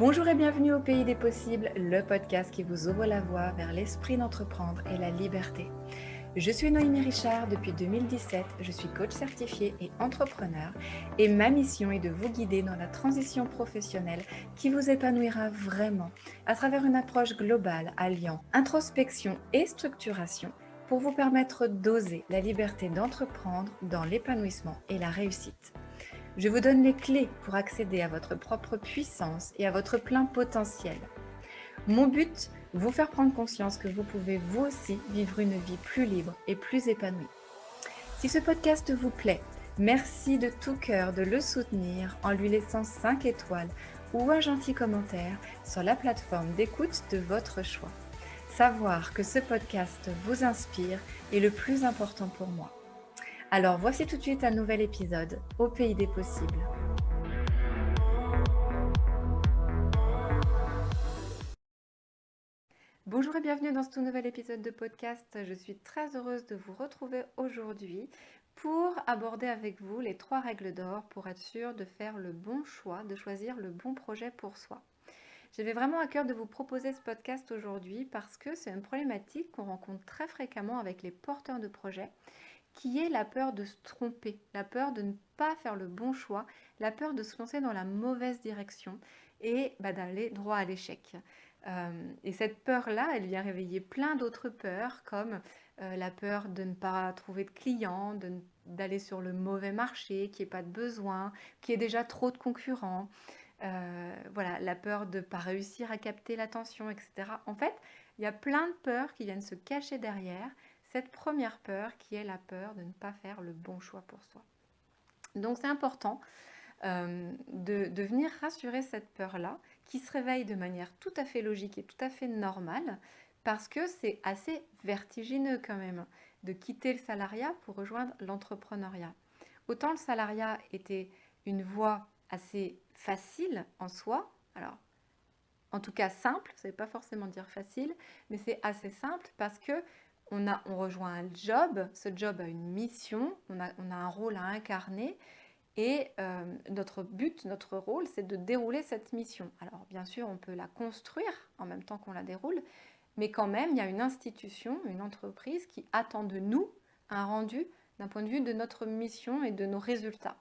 Bonjour et bienvenue au Pays des Possibles, le podcast qui vous ouvre la voie vers l'esprit d'entreprendre et la liberté. Je suis Noémie Richard, depuis 2017, je suis coach certifié et entrepreneur et ma mission est de vous guider dans la transition professionnelle qui vous épanouira vraiment à travers une approche globale alliant introspection et structuration pour vous permettre d'oser la liberté d'entreprendre dans l'épanouissement et la réussite. Je vous donne les clés pour accéder à votre propre puissance et à votre plein potentiel. Mon but, vous faire prendre conscience que vous pouvez vous aussi vivre une vie plus libre et plus épanouie. Si ce podcast vous plaît, merci de tout cœur de le soutenir en lui laissant 5 étoiles ou un gentil commentaire sur la plateforme d'écoute de votre choix. Savoir que ce podcast vous inspire est le plus important pour moi. Alors voici tout de suite un nouvel épisode au Pays des Possibles. Bonjour et bienvenue dans ce tout nouvel épisode de podcast. Je suis très heureuse de vous retrouver aujourd'hui pour aborder avec vous les 3 règles d'or pour être sûr de faire le bon choix, de choisir le bon projet pour soi. J'avais vraiment à cœur de vous proposer ce podcast aujourd'hui parce que c'est une problématique qu'on rencontre très fréquemment avec les porteurs de projets, qui est la peur de se tromper, la peur de ne pas faire le bon choix, la peur de se lancer dans la mauvaise direction et d'aller droit à l'échec. Et cette peur-là, elle vient réveiller plein d'autres peurs, comme la peur de ne pas trouver de clients, d'aller sur le mauvais marché, qu'il n'y ait pas de besoin, qu'il y ait déjà trop de concurrents, voilà, la peur de ne pas réussir à capter l'attention, etc. En fait, il y a plein de peurs qui viennent se cacher derrière cette première peur qui est la peur de ne pas faire le bon choix pour soi. Donc c'est important de venir rassurer cette peur-là qui se réveille de manière tout à fait logique et tout à fait normale parce que c'est assez vertigineux quand même de quitter le salariat pour rejoindre l'entrepreneuriat. Autant le salariat était une voie assez facile en soi, alors en tout cas simple, ça ne veut pas forcément dire facile, mais c'est assez simple parce que on rejoint un job, ce job a une mission, on a un rôle à incarner et notre but, notre rôle, c'est de dérouler cette mission. Alors bien sûr, on peut la construire en même temps qu'on la déroule, mais quand même, il y a une institution, une entreprise qui attend de nous un rendu d'un point de vue de notre mission et de nos résultats.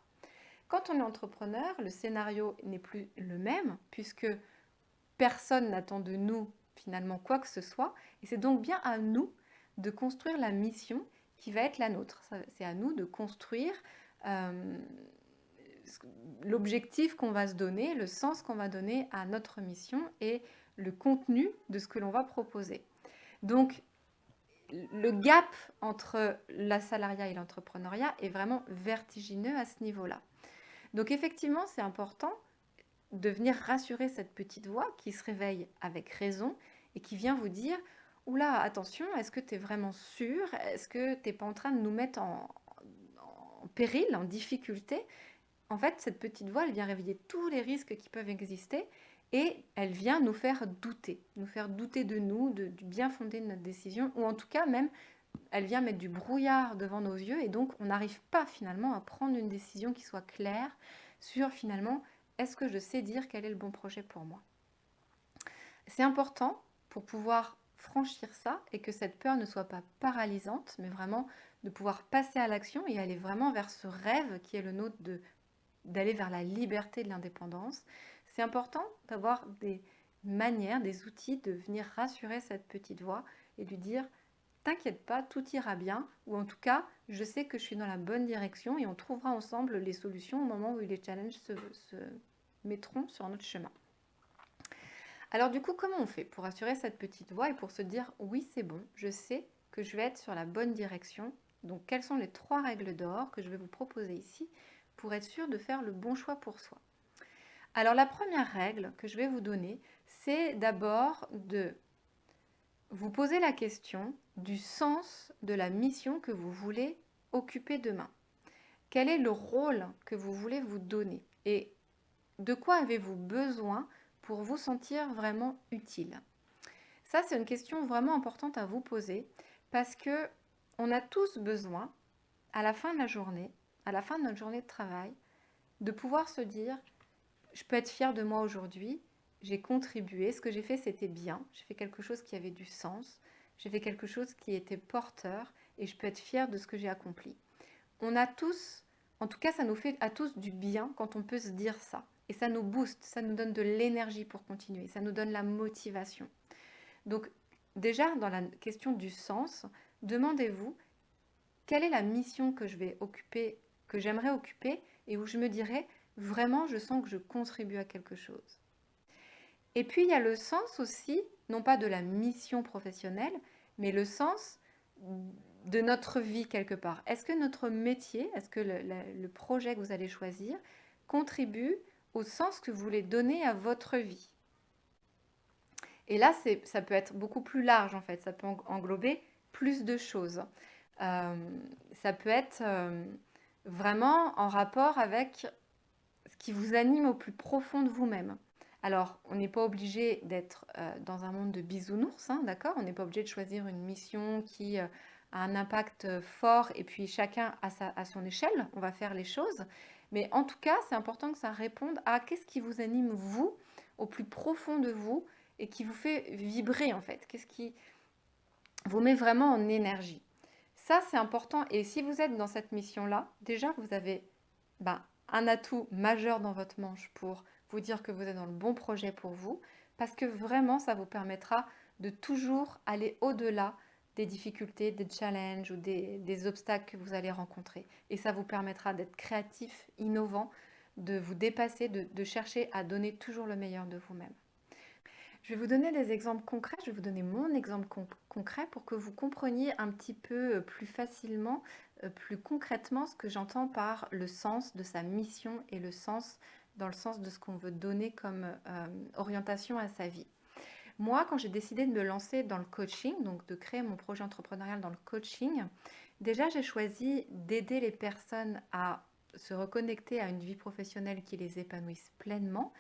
Quand on est entrepreneur, le scénario n'est plus le même puisque personne n'attend de nous finalement quoi que ce soit et c'est donc bien à nous de construire la mission qui va être la nôtre. C'est à nous de construire l'objectif qu'on va se donner, le sens qu'on va donner à notre mission et le contenu de ce que l'on va proposer. Donc, le gap entre la salariat et l'entrepreneuriat est vraiment vertigineux à ce niveau-là. Donc, effectivement, c'est important de venir rassurer cette petite voix qui se réveille avec raison et qui vient vous dire « Oula, attention, est-ce que tu es vraiment sûr? Est-ce que tu n'es pas en train de nous mettre en péril, en difficulté ?» En fait, cette petite voix, elle vient réveiller tous les risques qui peuvent exister et elle vient nous faire douter de nous, du bien fondé de notre décision, ou en tout cas même, elle vient mettre du brouillard devant nos yeux et donc on n'arrive pas finalement à prendre une décision qui soit claire sur finalement, est-ce que je sais dire quel est le bon projet pour moi? C'est important pour pouvoir franchir ça et que cette peur ne soit pas paralysante, mais vraiment de pouvoir passer à l'action et aller vraiment vers ce rêve qui est le nôtre d'aller vers la liberté de l'indépendance. C'est important d'avoir des manières, des outils de venir rassurer cette petite voix et lui dire « T'inquiète pas, tout ira bien » ou en tout cas, je sais que je suis dans la bonne direction et on trouvera ensemble les solutions au moment où les challenges se mettront sur notre chemin. Alors du coup, comment on fait pour assurer cette petite voix et pour se dire « Oui, c'est bon, je sais que je vais être sur la bonne direction ». Donc, quelles sont les 3 règles d'or que je vais vous proposer ici pour être sûr de faire le bon choix pour soi? Alors, la première règle que je vais vous donner, c'est d'abord de vous poser la question du sens de la mission que vous voulez occuper demain. Quel est le rôle que vous voulez vous donner? Et de quoi avez-vous besoin pour vous sentir vraiment utile? Ça, c'est une question vraiment importante à vous poser parce que on a tous besoin, à la fin de la journée, à la fin de notre journée de travail, de pouvoir se dire « Je peux être fière de moi aujourd'hui, j'ai contribué, ce que j'ai fait c'était bien, j'ai fait quelque chose qui avait du sens, j'ai fait quelque chose qui était porteur et je peux être fière de ce que j'ai accompli. On a tous, en tout cas ça nous fait à tous du bien quand on peut se dire ça. Et ça nous booste, ça nous donne de l'énergie pour continuer, ça nous donne la motivation. Donc déjà dans la question du sens, demandez-vous quelle est la mission que je vais occuper, que j'aimerais occuper et où je me dirais vraiment je sens que je contribue à quelque chose. Et puis il y a le sens aussi, non pas de la mission professionnelle, mais le sens de notre vie quelque part. Est-ce que notre métier, est-ce que le projet que vous allez choisir contribue au sens que vous voulez donner à votre vie? Et là, ça peut être beaucoup plus large en fait, ça peut englober plus de choses. Euh, Ça peut être vraiment en rapport avec ce qui vous anime au plus profond de vous-même. Alors, on n'est pas obligé d'être dans un monde de bisounours, hein, d'accord? On n'est pas obligé de choisir une mission qui a un impact fort et puis chacun à son échelle, on va faire les choses. Mais en tout cas, c'est important que ça réponde à qu'est-ce qui vous anime, vous, au plus profond de vous et qui vous fait vibrer en fait. Qu'est-ce qui vous met vraiment en énergie? Ça, c'est important. Et si vous êtes dans cette mission-là, déjà, vous avez un atout majeur dans votre manche pour vous dire que vous êtes dans le bon projet pour vous, parce que vraiment, ça vous permettra de toujours aller au-delà des difficultés, des challenges ou des obstacles que vous allez rencontrer. Et ça vous permettra d'être créatif, innovant, de vous dépasser, de chercher à donner toujours le meilleur de vous-même. Je vais vous donner des exemples concrets, je vais vous donner mon exemple concret pour que vous compreniez un petit peu plus facilement, plus concrètement ce que j'entends par le sens de sa mission et le sens dans le sens de ce qu'on veut donner comme orientation à sa vie. Moi, quand j'ai décidé de me lancer dans le coaching, donc de créer mon projet entrepreneurial dans le coaching, déjà j'ai choisi d'aider les personnes à se reconnecter à une vie professionnelle qui les épanouisse pleinement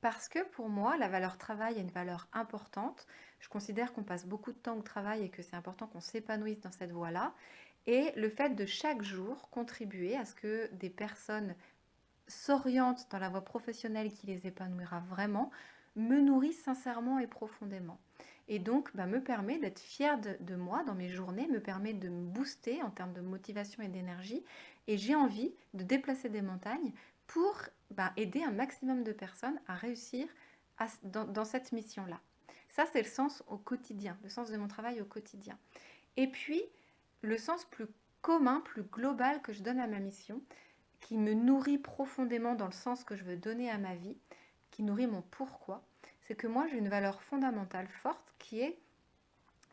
parce que pour moi, la valeur travail est une valeur importante. Je considère qu'on passe beaucoup de temps au travail et que c'est important qu'on s'épanouisse dans cette voie-là. Et le fait de chaque jour contribuer à ce que des personnes s'orientent dans la voie professionnelle qui les épanouira vraiment, me nourrit sincèrement et profondément. Et donc, me permet d'être fière de moi dans mes journées, me permet de me booster en termes de motivation et d'énergie. Et j'ai envie de déplacer des montagnes pour aider un maximum de personnes à réussir dans cette mission-là. Ça, c'est le sens au quotidien, le sens de mon travail au quotidien. Et puis, le sens plus commun, plus global que je donne à ma mission, qui me nourrit profondément dans le sens que je veux donner à ma vie, qui nourrit mon pourquoi, c'est que moi j'ai une valeur fondamentale forte qui est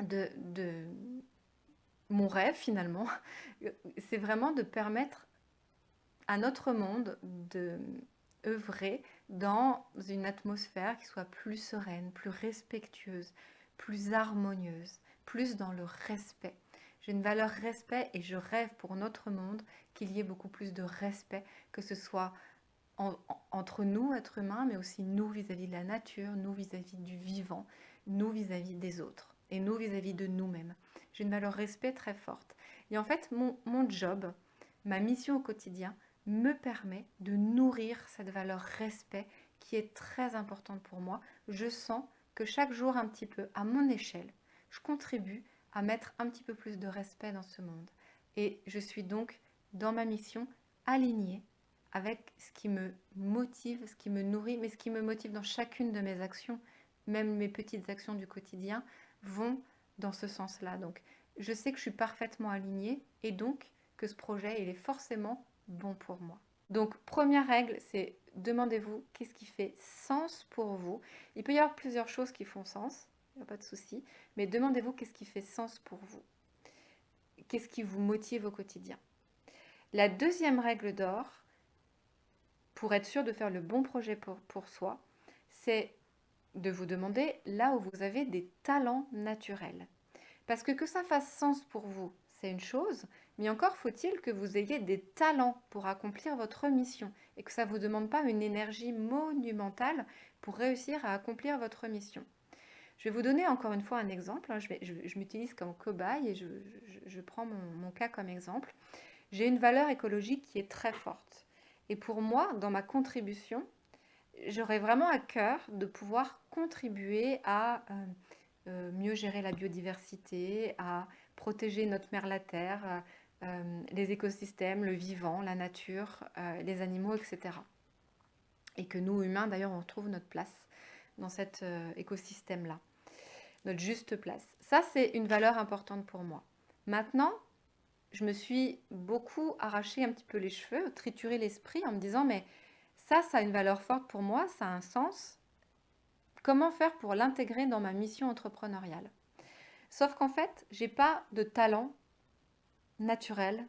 de mon rêve finalement, c'est vraiment de permettre à notre monde de œuvrer dans une atmosphère qui soit plus sereine, plus respectueuse, plus harmonieuse, plus dans le respect. J'ai une valeur respect et je rêve pour notre monde qu'il y ait beaucoup plus de respect, que ce soit entre nous, êtres humains, mais aussi nous vis-à-vis de la nature, nous vis-à-vis du vivant, nous vis-à-vis des autres et nous vis-à-vis de nous-mêmes. J'ai une valeur respect très forte. Et en fait, mon job, ma mission au quotidien, me permet de nourrir cette valeur respect qui est très importante pour moi. Je sens que chaque jour un petit peu, à mon échelle, je contribue à mettre un petit peu plus de respect dans ce monde. Et je suis donc dans ma mission alignée avec ce qui me motive, ce qui me nourrit, mais ce qui me motive dans chacune de mes actions, même mes petites actions du quotidien, vont dans ce sens-là. Donc, je sais que je suis parfaitement alignée et donc que ce projet, il est forcément bon pour moi. Donc, première règle, c'est demandez-vous qu'est-ce qui fait sens pour vous. Il peut y avoir plusieurs choses qui font sens, il n'y a pas de souci, mais demandez-vous qu'est-ce qui fait sens pour vous. Qu'est-ce qui vous motive au quotidien. La deuxième règle d'or, pour être sûr de faire le bon projet pour soi, c'est de vous demander là où vous avez des talents naturels. Parce que ça fasse sens pour vous, c'est une chose, mais encore faut-il que vous ayez des talents pour accomplir votre mission et que ça ne vous demande pas une énergie monumentale pour réussir à accomplir votre mission. Je vais vous donner encore une fois un exemple. Je m'utilise comme cobaye et je prends mon cas comme exemple. J'ai une valeur écologique qui est très forte. Et pour moi, dans ma contribution, j'aurais vraiment à cœur de pouvoir contribuer à mieux gérer la biodiversité, à protéger notre mère la terre, les écosystèmes, le vivant, la nature, les animaux, etc. Et que nous, humains, d'ailleurs, on retrouve notre place dans cet écosystème-là, notre juste place. Ça, c'est une valeur importante pour moi. Maintenant, je me suis beaucoup arraché un petit peu les cheveux, trituré l'esprit en me disant, mais ça a une valeur forte pour moi, ça a un sens. Comment faire pour l'intégrer dans ma mission entrepreneuriale? Sauf qu'en fait, j'ai pas de talent naturel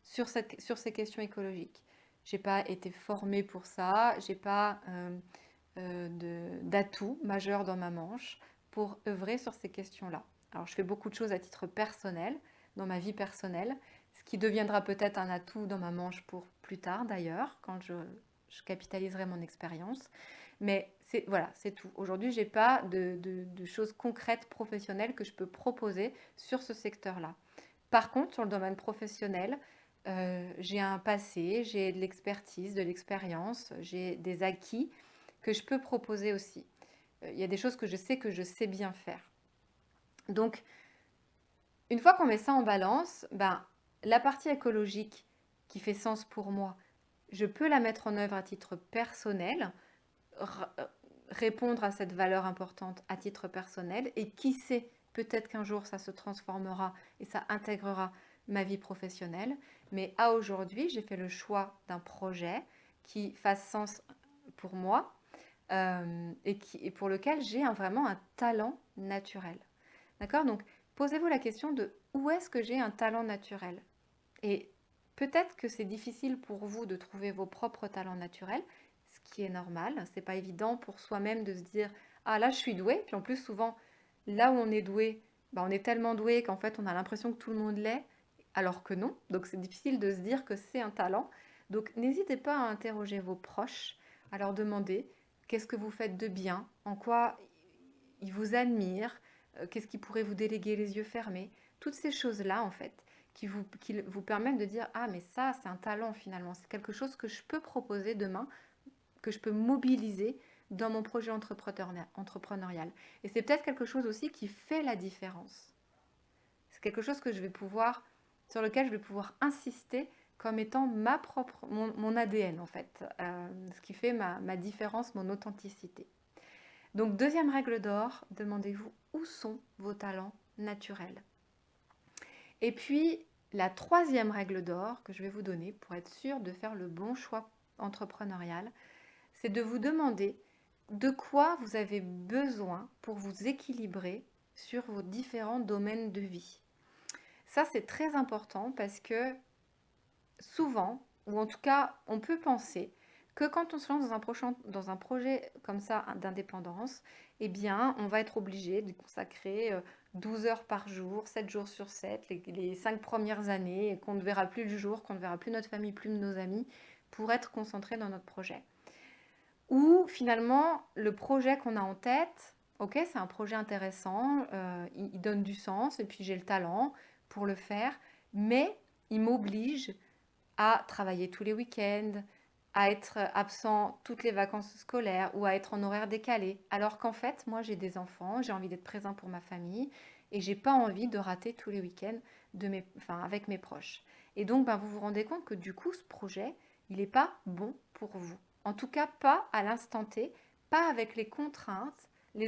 sur ces questions écologiques. J'ai pas été formée pour ça, j'ai pas d'atout majeur dans ma manche pour œuvrer sur ces questions-là. Alors, je fais beaucoup de choses à titre personnel, dans ma vie personnelle, ce qui deviendra peut-être un atout dans ma manche pour plus tard d'ailleurs, quand je capitaliserai mon expérience. Mais voilà, c'est tout. Aujourd'hui, je n'ai pas de choses concrètes professionnelles que je peux proposer sur ce secteur-là. Par contre, sur le domaine professionnel, j'ai un passé, j'ai de l'expertise, de l'expérience, j'ai des acquis que je peux proposer aussi. Il y a des choses que je sais bien faire. Donc, une fois qu'on met ça en balance, ben, la partie écologique qui fait sens pour moi, je peux la mettre en œuvre à titre personnel, répondre à cette valeur importante à titre personnel, et qui sait, peut-être qu'un jour ça se transformera et ça intégrera ma vie professionnelle. Mais à aujourd'hui, j'ai fait le choix d'un projet qui fasse sens pour moi, et pour lequel j'ai vraiment un talent naturel. D'accord? Donc, posez-vous la question de où est-ce que j'ai un talent naturel? Et peut-être que c'est difficile pour vous de trouver vos propres talents naturels, ce qui est normal. C'est pas évident pour soi-même de se dire ah là je suis doué. Puis en plus souvent là où on est doué, bah, on est tellement doué qu'en fait on a l'impression que tout le monde l'est, alors que non. Donc c'est difficile de se dire que c'est un talent. Donc n'hésitez pas à interroger vos proches, à leur demander qu'est-ce que vous faites de bien, en quoi ils vous admirent, qu'est-ce qui pourrait vous déléguer les yeux fermés. Toutes ces choses-là en fait qui vous permettent de dire ah mais ça c'est un talent finalement, c'est quelque chose que je peux proposer demain, que je peux mobiliser dans mon projet entrepreneurial. Et c'est peut-être quelque chose aussi qui fait la différence. C'est quelque chose que je vais pouvoir, sur lequel je vais pouvoir insister comme étant mon ADN en fait, ce qui fait ma différence, mon authenticité. Donc deuxième règle d'or, demandez-vous où sont vos talents naturels. Et puis la troisième règle d'or que je vais vous donner pour être sûr de faire le bon choix entrepreneurial, c'est de vous demander de quoi vous avez besoin pour vous équilibrer sur vos différents domaines de vie. Ça, c'est très important parce que souvent, ou en tout cas, on peut penser que quand on se lance dans un projet comme ça d'indépendance, eh bien, on va être obligé de consacrer 12 heures par jour, 7 jours sur 7, les 5 premières années, qu'on ne verra plus le jour, qu'on ne verra plus notre famille, plus nos amis, pour être concentré dans notre projet. Ou finalement, le projet qu'on a en tête, ok, c'est un projet intéressant, il donne du sens, et puis j'ai le talent pour le faire, mais il m'oblige à travailler tous les week-ends, à être absent toutes les vacances scolaires ou à être en horaire décalé. Alors qu'en fait, moi j'ai des enfants, j'ai envie d'être présent pour ma famille et j'ai pas envie de rater tous les week-ends avec mes proches. Et donc, ben, vous vous rendez compte que du coup, ce projet, il n'est pas bon pour vous. En tout cas, pas à l'instant T, pas avec les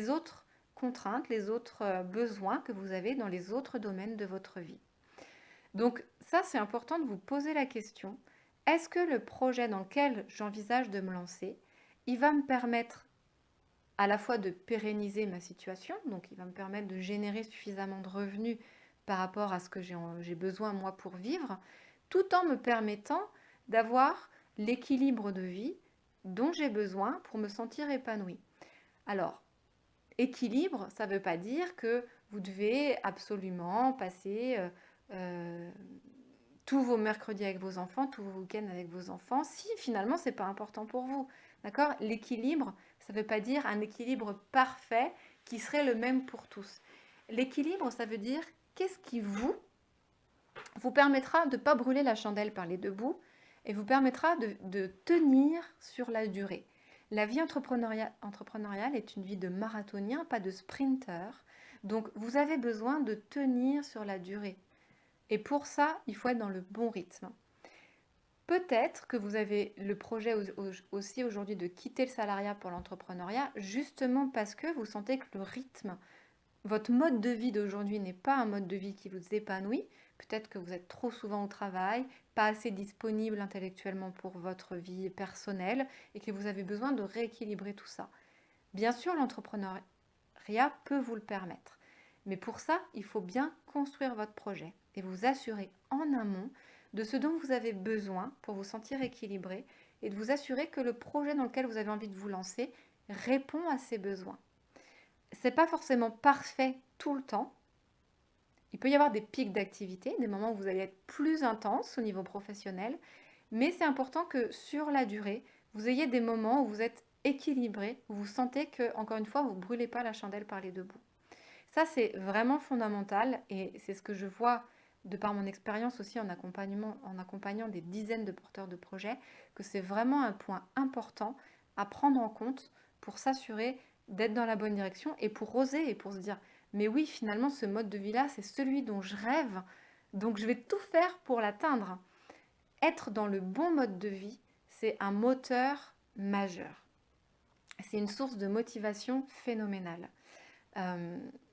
autres contraintes, les autres besoins que vous avez dans les autres domaines de votre vie. Donc ça, c'est important de vous poser la question, est-ce que le projet dans lequel j'envisage de me lancer, il va me permettre à la fois de pérenniser ma situation, donc il va me permettre de générer suffisamment de revenus par rapport à ce que j'ai besoin moi pour vivre, tout en me permettant d'avoir l'équilibre de vie dont j'ai besoin pour me sentir épanouie. Alors, équilibre, ça ne veut pas dire que vous devez absolument passer tous vos mercredis avec vos enfants, tous vos week-ends avec vos enfants, si finalement c'est pas important pour vous. D'accord? L'équilibre, ça ne veut pas dire un équilibre parfait qui serait le même pour tous. L'équilibre, ça veut dire qu'est-ce qui vous permettra de ne pas brûler la chandelle par les deux bouts et vous permettra de tenir sur la durée. La vie entrepreneuriale est une vie de marathonien, pas de sprinter. Donc, vous avez besoin de tenir sur la durée. Et pour ça, il faut être dans le bon rythme. Peut-être que vous avez le projet aussi aujourd'hui de quitter le salariat pour l'entrepreneuriat, justement parce que vous sentez que le rythme, votre mode de vie d'aujourd'hui n'est pas un mode de vie qui vous épanouit. Peut-être que vous êtes trop souvent au travail, pas assez disponible intellectuellement pour votre vie personnelle et que vous avez besoin de rééquilibrer tout ça. Bien sûr, l'entrepreneuriat peut vous le permettre. Mais pour ça, il faut bien construire votre projet et vous assurer en amont de ce dont vous avez besoin pour vous sentir équilibré et de vous assurer que le projet dans lequel vous avez envie de vous lancer répond à ces besoins. C'est pas forcément parfait tout le temps. Il peut y avoir des pics d'activité, des moments où vous allez être plus intense au niveau professionnel, mais c'est important que sur la durée, vous ayez des moments où vous êtes équilibré, où vous sentez que, encore une fois, vous ne brûlez pas la chandelle par les deux bouts. Ça, c'est vraiment fondamental et c'est ce que je vois de par mon expérience aussi en accompagnant des dizaines de porteurs de projets, que c'est vraiment un point important à prendre en compte pour s'assurer d'être dans la bonne direction et pour oser et pour se dire mais oui, finalement, ce mode de vie-là, c'est celui dont je rêve, donc je vais tout faire pour l'atteindre. Être dans le bon mode de vie, c'est un moteur majeur. C'est une source de motivation phénoménale.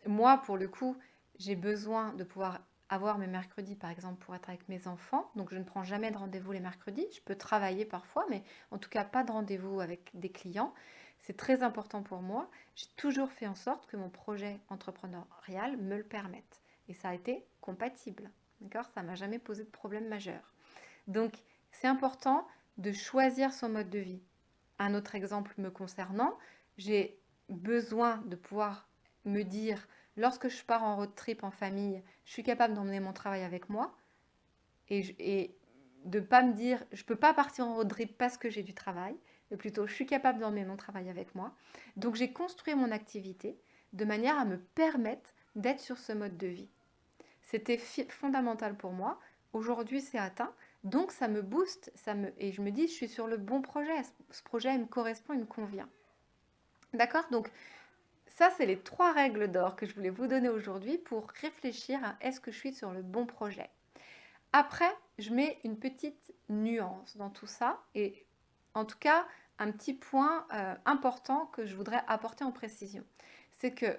Moi, pour le coup, j'ai besoin de pouvoir avoir mes mercredis, par exemple, pour être avec mes enfants. Donc, je ne prends jamais de rendez-vous les mercredis. Je peux travailler parfois, mais en tout cas, pas de rendez-vous avec des clients. C'est très important pour moi. J'ai toujours fait en sorte que mon projet entrepreneurial me le permette. Et ça a été compatible. D'accord ? Ça ne m'a jamais posé de problème majeur. Donc, c'est important de choisir son mode de vie. Un autre exemple me concernant, j'ai besoin de pouvoir me dire, lorsque je pars en road trip en famille, je suis capable d'emmener mon travail avec moi et de ne pas me dire, je ne peux pas partir en road trip parce que j'ai du travail, mais plutôt, je suis capable d'emmener mon travail avec moi. Donc, j'ai construit mon activité de manière à me permettre d'être sur ce mode de vie. C'était fondamental pour moi. Aujourd'hui, c'est atteint. Donc, ça me booste et je me dis, je suis sur le bon projet. Ce projet, il me correspond, il me convient. D'accord ? Donc, ça, c'est les 3 règles d'or que je voulais vous donner aujourd'hui pour réfléchir à est-ce que je suis sur le bon projet. Après, je mets une petite nuance dans tout ça et en tout cas, un petit point important que je voudrais apporter en précision. C'est que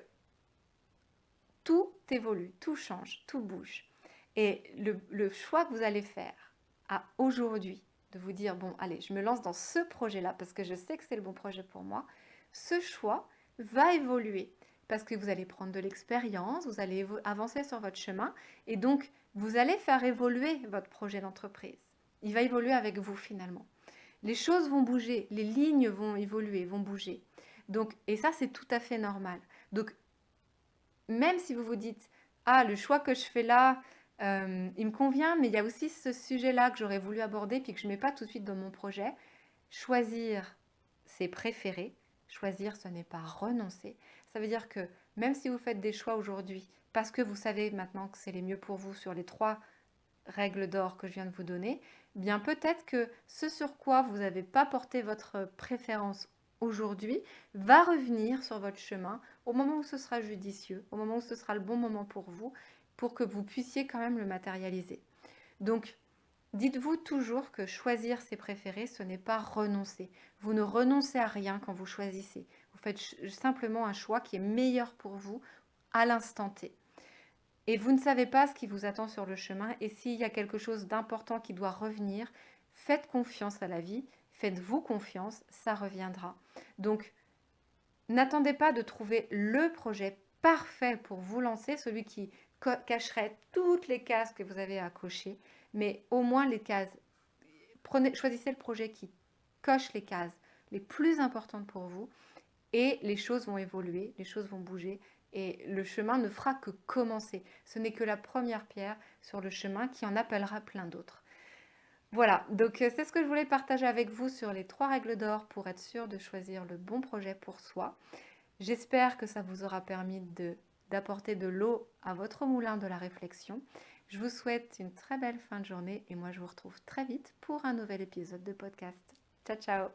tout évolue, tout change, tout bouge. Et le choix que vous allez faire à aujourd'hui, de vous dire, bon, allez, je me lance dans ce projet-là parce que je sais que c'est le bon projet pour moi, ce choix va évoluer parce que vous allez prendre de l'expérience, vous allez avancer sur votre chemin et donc vous allez faire évoluer votre projet d'entreprise. Il va évoluer avec vous finalement. Les choses vont bouger, les lignes vont évoluer, vont bouger. Donc, et ça, c'est tout à fait normal. Donc, même si vous vous dites, ah, le choix que je fais là, il me convient, mais il y a aussi ce sujet-là que j'aurais voulu aborder puis que je ne mets pas tout de suite dans mon projet. Choisir, c'est préférer. Choisir, ce n'est pas renoncer. Ça veut dire que même si vous faites des choix aujourd'hui, parce que vous savez maintenant que c'est les mieux pour vous sur les 3 règles d'or que je viens de vous donner, bien peut-être que ce sur quoi vous n'avez pas porté votre préférence aujourd'hui va revenir sur votre chemin au moment où ce sera judicieux, au moment où ce sera le bon moment pour vous, pour que vous puissiez quand même le matérialiser. Donc, dites-vous toujours que choisir ses préférés, ce n'est pas renoncer. Vous ne renoncez à rien quand vous choisissez. Vous faites simplement un choix qui est meilleur pour vous à l'instant T. Et vous ne savez pas ce qui vous attend sur le chemin. Et s'il y a quelque chose d'important qui doit revenir, faites confiance à la vie, faites-vous confiance, ça reviendra. Donc, n'attendez pas de trouver le projet parfait pour vous lancer, celui qui cacherait toutes les cases que vous avez à cocher, mais au moins les cases. Choisissez le projet qui coche les cases les plus importantes pour vous et les choses vont évoluer, les choses vont bouger et le chemin ne fera que commencer. Ce n'est que la première pierre sur le chemin qui en appellera plein d'autres. Voilà, donc c'est ce que je voulais partager avec vous sur les 3 règles d'or pour être sûr de choisir le bon projet pour soi. J'espère que ça vous aura permis d'apporter de l'eau à votre moulin de la réflexion. Je vous souhaite une très belle fin de journée et moi je vous retrouve très vite pour un nouvel épisode de podcast. Ciao ciao!